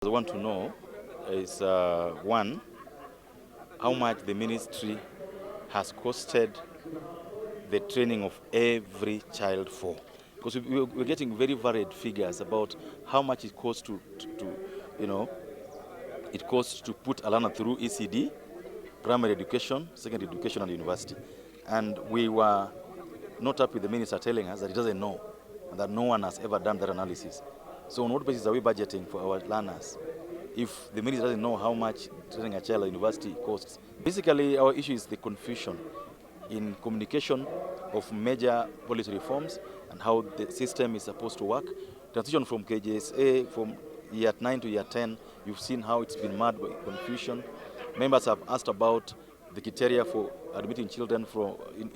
I want to know is one, how much the ministry has costed the training of every child for. Because we're getting very varied figures about how much it costs it costs to put a learner through ECD, primary education, secondary education, and university. And we were not up with the minister telling us that he doesn't know and that no one has ever done that analysis. So on what basis are we budgeting for our learners if the minister doesn't know how much training a child at university costs? Basically, our issue is the confusion in communication of major policy reforms and how the system is supposed to work. Transition from KJSA, from year 9 to year 10, you've seen how it's been marred by confusion. Members have asked about the criteria for admitting children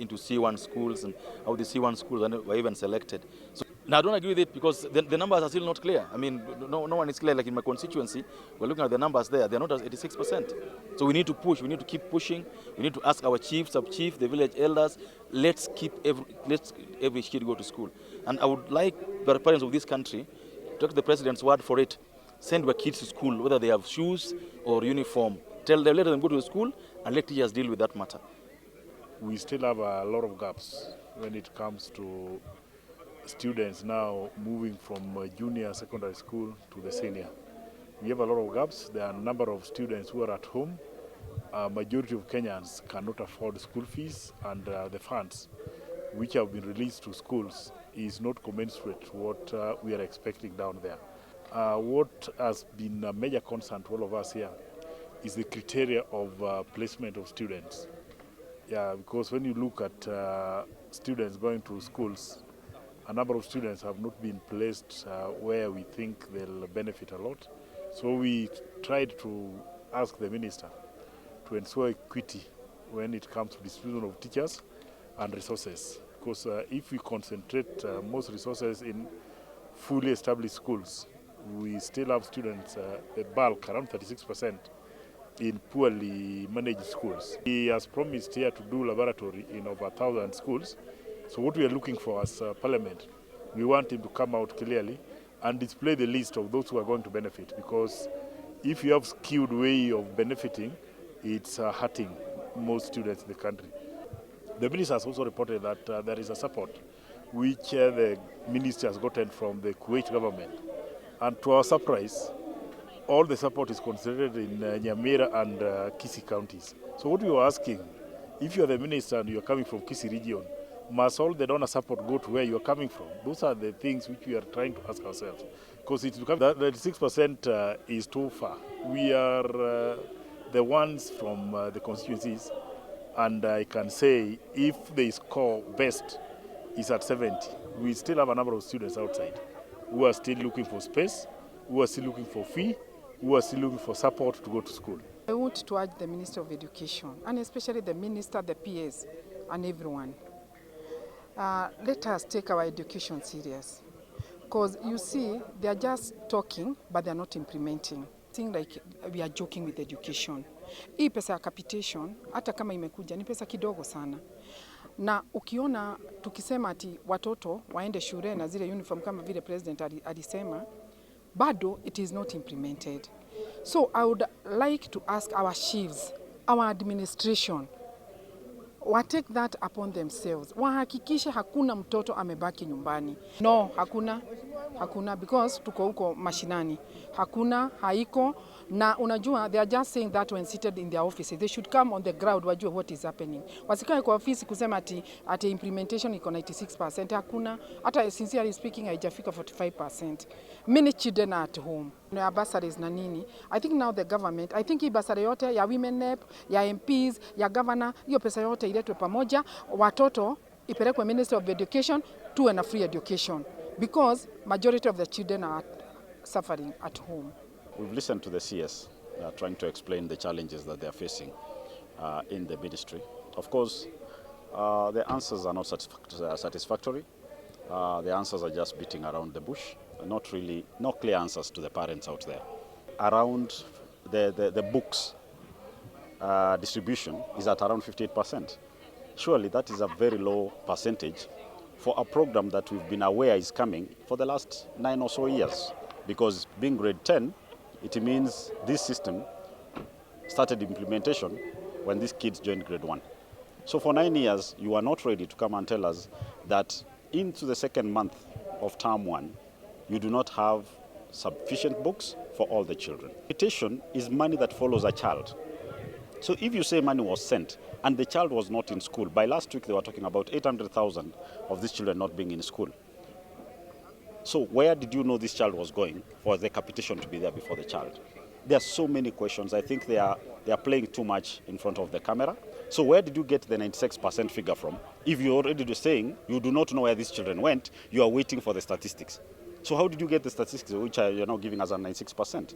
into C1 schools and how the C1 schools were even selected. So, now, I don't agree with it because the numbers are still not clear. I mean, no one is clear. Like in my constituency, we're looking at the numbers there. They're not at 86%. So we need to push. We need to keep pushing. We need to ask our chief, sub-chief, the village elders, let's every kid go to school. And I would like the parents of this country to take the president's word for it. Send their kids to school, whether they have shoes or uniform. Let them go to school and let teachers deal with that matter. We still have a lot of gaps when it comes to students now moving from junior secondary school to the senior. We have a lot of gaps. There are a number of students who are at home. Majority of Kenyans cannot afford school fees, and the funds which have been released to schools is not commensurate to what we are expecting down there. What has been a major concern to all of us here is the criteria of placement of students. Yeah, because when you look at students going to schools, a number of students have not been placed where we think they'll benefit a lot. So we tried to ask the minister to ensure equity when it comes to distribution of teachers and resources. Because if we concentrate most resources in fully established schools, we still have students, the bulk, around 36%, in poorly managed schools. He has promised here to do laboratory in over 1,000 schools. So what we are looking for as Parliament, we want him to come out clearly and display the list of those who are going to benefit, because if you have skewed way of benefiting, it's hurting most students in the country. The minister has also reported that there is a support which the minister has gotten from the Kuwait government. And to our surprise, all the support is concentrated in Nyamira and Kisii counties. So what we were asking, if you are the minister and you are coming from Kisii region, must all the donor support go to where you are coming from? Those are the things which we are trying to ask ourselves. Because it's become that 6% is too far. We are the ones from the constituencies, and I can say if the score best is at 70, we still have a number of students outside who are still looking for space, who are still looking for fee, who are still looking for support to go to school. I want to urge the Minister of Education, and especially the Minister, the PS, and everyone. Let us take our education serious. Because you see, they are just talking, but they are not implementing. Think like we are joking with education. Hii pesa ya capitation, hata kama imekuja, ni pesa kidogo sana. Na ukiona tukisema ati watoto waende shule na zile uniform kama vile president alisema, bado it is not implemented. So I would like to ask our chiefs, our administration, take that upon themselves. Wahakikishe hakuna mtoto amebaki nyumbani. No, hakuna because tuko huko mashinani. Hakuna, haiko. Na unajua, they are just saying that when seated in their offices. They should come on the ground, wajue what is happening. Wasikae kwa ofisi kusema ati implementation iko 96%. Hakuna, hata sincerely speaking, haijafika 45%. Many children are at home. Ya bursaries na nini. I think now the government, I think hii bursary yote ya women rep, ya MPs, ya governor, hiyo pesa yote iletwe pamoja, watoto ipelekwe Ministry of Education, tuwe na free education, because majority of the children are suffering at home. We've listened to the CS trying to explain the challenges that they are facing in the ministry. Of course, the answers are not satisfactory. The answers are just beating around the bush. No clear answers to the parents out there. Around the books distribution is at around 58%. Surely that is a very low percentage for a program that we've been aware is coming for the last 9 or so years. Because being grade 10, it means this system started implementation when these kids joined grade 1. So for 9 years, you are not ready to come and tell us that into the second month of term 1, you do not have sufficient books for all the children. Capitation is money that follows a child. So if you say money was sent and the child was not in school, by last week they were talking about 800,000 of these children not being in school. So where did you know this child was going for the capitation to be there before the child? There are so many questions. I think they are playing too much in front of the camera. So where did you get the 96% figure from? If you're already saying you do not know where these children went, you are waiting for the statistics. So how did you get the statistics which you're now giving us a 96%?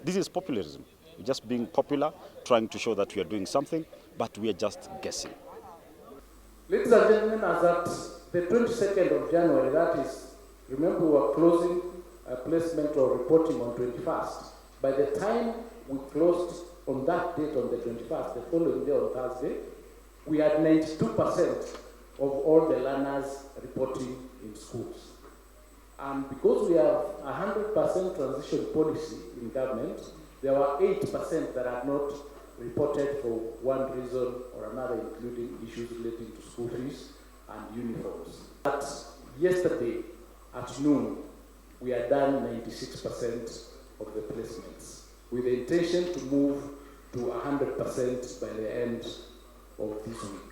This is populism. We're just being popular, trying to show that we are doing something, but we are just guessing. Ladies and gentlemen, as at the 22nd of January, that is, remember we were closing placement or reporting on 21st. By the time we closed on that date, on the 21st, the following day on Thursday, we had 92% of all the learners reporting in schools. And because we have a 100% transition policy in government, there were 8% that had not reported for one reason or another, including issues relating to school fees and uniforms. But yesterday at noon, we had done 96% of the placements, with the intention to move to 100% by the end of this week.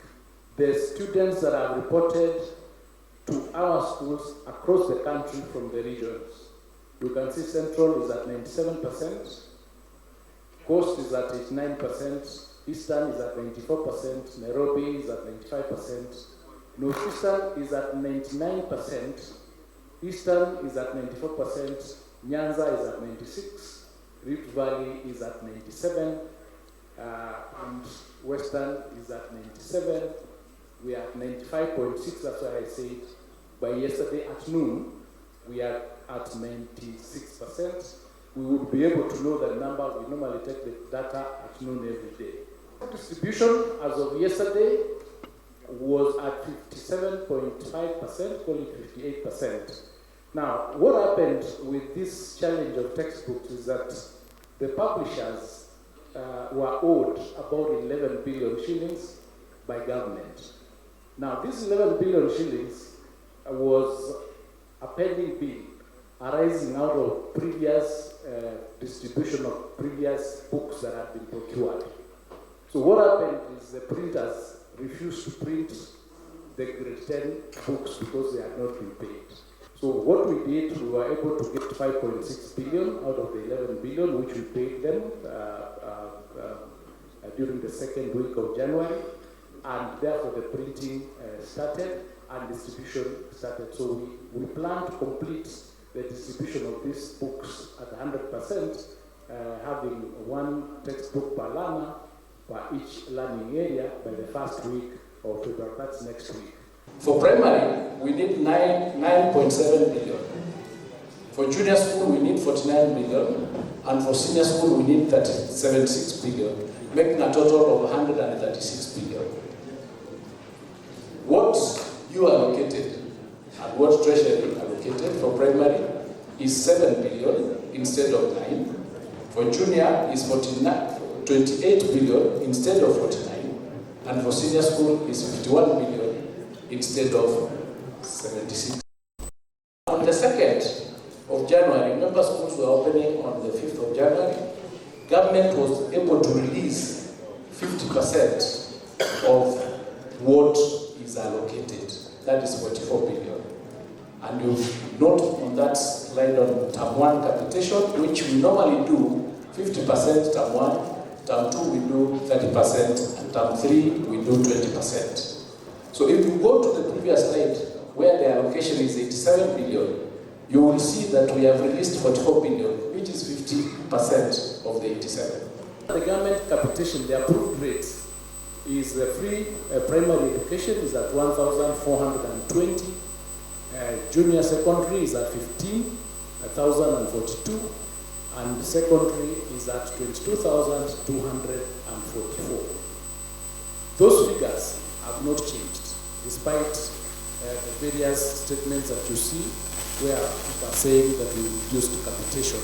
The students that have reported to our schools across the country from the regions, you can see Central is at 97%, Coast is at 89%, Eastern is at 94%, Nairobi is at 95%, Northeastern is at 99%, Eastern is at 94%, Nyanza is at 96%, Rift Valley is at 97%, and Western is at 97%. We are at 95.6%, that's why I said by yesterday at noon, we are at 96%. We would be able to know the number. We normally take the data at noon every day. Distribution as of yesterday was at 57.5%, call it 58%. Now, what happened with this challenge of textbooks is that the publishers were owed about 11 billion shillings by government. Now, this 11 billion shillings was a pending bill arising out of previous distribution of previous books that had been procured. So what happened is the printers refused to print the grade 10 books because they had not been paid. So what we did, we were able to get 5.6 billion out of the 11 billion, which we paid them during the second week of January, and therefore the printing started and distribution started. So we plan to complete the distribution of these books at 100%, having one textbook per learner per each learning area by the first week of February. That's next week. For primary, we need 9.7 billion. For junior school, we need 49 billion. And for senior school, we need 76 billion, making a total of 136 billion. What you allocated and what Treasury allocated for primary is 7 billion instead of 9. For junior is 28 billion instead of 49. And for senior school is 51 billion instead of 76. On the 2nd of January, remember schools were opening on the 5th of January, government was able to release 50% of what is allocated. That is 44 billion. And you note on that slide on term 1 capitation, which we normally do 50% term 1, term 2 we do 30%, and term 3 we do 20%. So if you go to the previous slide where the allocation is 87 billion, you will see that we have released 44 billion, which is 50% of the 87. The government capitation, the approved rates, is the free primary education is at 1,420, junior secondary is at 15,042, and secondary is at 22,244. Those figures have not changed, despite the various statements that you see where people are saying that we reduced capitation.